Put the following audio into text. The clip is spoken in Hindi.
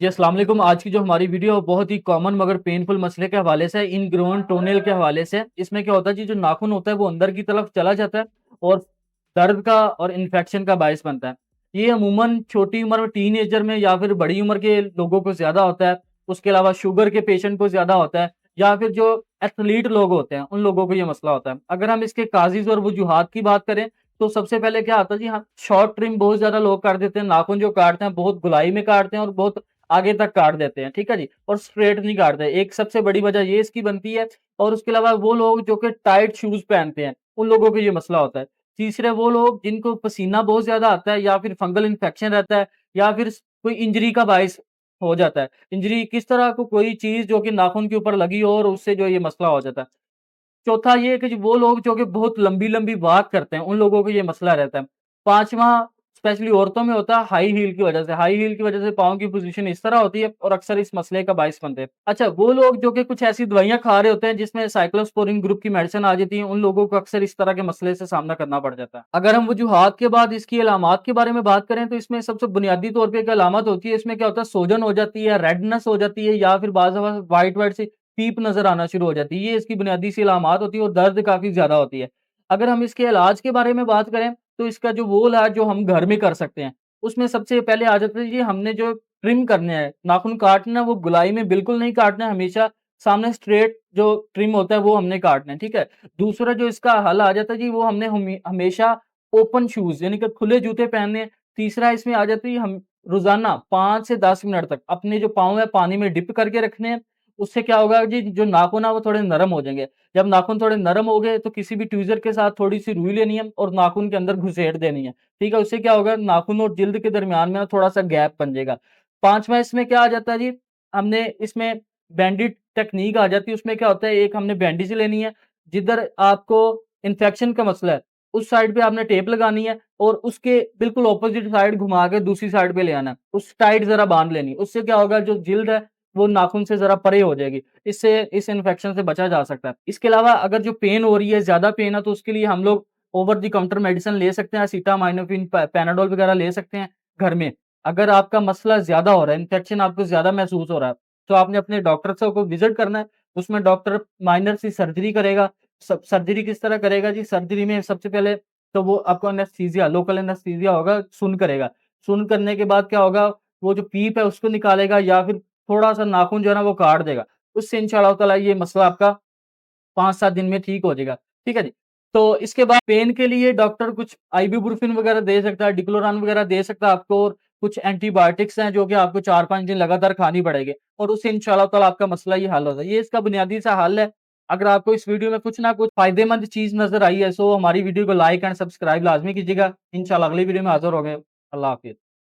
जी, अस्सलाम वालेकुम। आज की जो हमारी वीडियो है बहुत ही कॉमन मगर पेनफुल मसले के हवाले से है, इनग्रोन टोनेल के हवाले से। इसमें क्या होता है जी, जो नाखून होता है वो अंदर की तरफ चला जाता है और दर्द का और इन्फेक्शन का बायस बनता है। ये अमूमन छोटी उम्र में टीनेजर में या फिर बड़ी उम्र के लोगों को ज़्यादा होता है। उसके अलावा शुगर के पेशेंट को ज़्यादा होता है या फिर जो एथलीट लोग होते हैं, उन लोगों को ये मसला होता है। अगर हम इसके काज़िज़ और वजूहात की बात करें, तो सबसे पहले क्या आता है जी, हाँ, शॉर्ट ट्रिम बहुत ज़्यादा लोग कर देते हैं। नाखून जो काटते हैं बहुत गोलाई में काटते हैं और बहुत आगे तक काट देते हैं, ठीक है जी? और स्ट्रेट नहीं काटते। एक सबसे बड़ी वजह ये इसकी बनती है और उसके अलावा वो लोग जो कि टाइट शूज़ पहनते हैं, उन लोगों को ये मसला होता है। तीसरे वो लोग जिनको पसीना बहुत ज़्यादा आता है या फिर फंगल इन्फेक्शन रहता है या फिर कोई इंजरी का बायस हो जाता है। इंजरी किस तरह को कोई चीज़ जो कि नाखून के ऊपर लगी हो और उससे जो ये मसला हो जाता है। चौथा ये है कि जो वो लोग जो कि बहुत लंबी-लंबी वॉक करते हैं, उन लोगों को ये मसला रहता है। 5वां स्पेशली औरतों में होता है हाई हील की वजह से। हाई हील की वजह से पाँव की पोज़ीशन इस तरह होती है और अक्सर इस मसले का बायस बनते हैं। अच्छा, वो लोग जो कि कुछ ऐसी दवाइयाँ खा रहे होते हैं जिसमें साइक्लोस्पोरिन ग्रुप की मेडिसिन आ जाती है, उन लोगों को अक्सर इस तरह के मसले से सामना करना पड़ जाता है। अगर हम वजूहात के बाद इसकी अलामात के बारे में बात करें तो इसमें सबसे बुनियादी तौर पे एक अलामत होती है, इसमें क्या होता है सूजन हो जाती है, रेडनेस हो जाती है या फिर बाज़ दफ़ा व्हाइट-व्हाइट सी पीप नज़र आना शुरू हो जाती है। ये इसकी बुनियादी सी अलामात होती है और दर्द काफ़ी ज़्यादा होती है। अगर हम इसके इलाज के बारे में बात करें, तो इसका जो वो इलाज जो हम घर में कर सकते हैं, उसमें सबसे पहले आ जाता है जी हमने जो ट्रिम करने हैं, नाखून काटना वो गोलाई में बिल्कुल नहीं काटना है, हमेशा सामने स्ट्रेट जो ट्रिम होता है वो हमने काटना है, ठीक है? दूसरा जो इसका हल आ जाता है जी वो हमने हमेशा ओपन शूज़ यानी कि खुले जूते पहनने हैं। तीसरा इसमें आ जाती है हम रोज़ाना 5 से 10 मिनट तक अपने जो पाँव है पानी में डिप करके रखने हैं। उससे क्या होगा जी, जो नाखून है वो थोड़े नरम हो जाएँगे। जब नाखून थोड़े नरम हो गए तो किसी भी ट्वीज़र के साथ थोड़ी-सी रुई लेनी है और नाखून के अंदर घुसेड़ देनी है। ठीक है? उससे क्या होगा नाखून और जिल्द के दरमियान में थोड़ा-सा गैप बन जाएगा। 5वां इसमें क्या आ जाता है जी, हमने इसमें बैंडेज टेक्नीक आ जाती है। उसमें क्या होता है एक हमने बैंडेज लेनी है, जिधर आपको इन्फेक्शन का मसला है, उस साइड पे आपने टेप लगानी है और उसके बिल्कुल अपोज़िट साइड घुमा के दूसरी साइड पे ले आना है। उस टाइट ज़रा बाँध लेनी है। उससे क्या होगा जो जिल्द है वो नाखून से ज़रा परे हो जाएगी। इससे इस इन्फेक्शन से बचा जा सकता है। इसके अलावा अगर जो पेन हो रही है, ज़्यादा पेन है तो उसके लिए हम लोग ओवर द काउंटर मेडिसिन ले सकते हैं, एसिटामाइनोफिन, पैनाडोल वगैरह ले सकते हैं घर में। अगर आपका मसला ज़्यादा हो रहा है, इन्फेक्शन आपको ज़्यादा महसूस हो रहा है, तो आपने अपने डॉक्टर से को विज़िट करना है। उसमें डॉक्टर माइनर सी सर्जरी करेगा। सर्जरी किस तरह करेगा जी? सर्जरी में सबसे पहले तो वो आपको एनेस्थीसिया, लोकल एनेस्थीसिया होगा, सुन्न करेगा। सुन्न करने के बाद क्या होगा, वो जो पीप है उसको निकालेगा या फिर थोड़ा-सा नाखून जो है ना वो काट देगा। उससे इंशाअल्लाह ताला ये मसला आपका 5-7 दिन में ठीक हो जाएगा। ठीक है जी? तो इसके बाद पेन के लिए डॉक्टर कुछ आइबुप्रोफेन वगैरह दे सकता है, डिक्लोरान वगैरह दे सकता है आपको और कुछ एंटीबायोटिक्स हैं जो कि आपको 4-5 दिन लगातार खानी पड़ेगी और उससे इंशाअल्लाह ताला आपका मसला ये हल हो जाए। ये इसका बुनियादी सा हल है। अगर आपको इस वीडियो में कुछ ना कुछ फ़ायदेमंद चीज़ नज़र आई है, सो हमारी वीडियो को लाइक एंड सब्सक्राइब लाज़मी कीजिएगा। इंशाअल्लाह अगली वीडियो में हाज़िर होंगे। अल्लाह हाफ़िज़।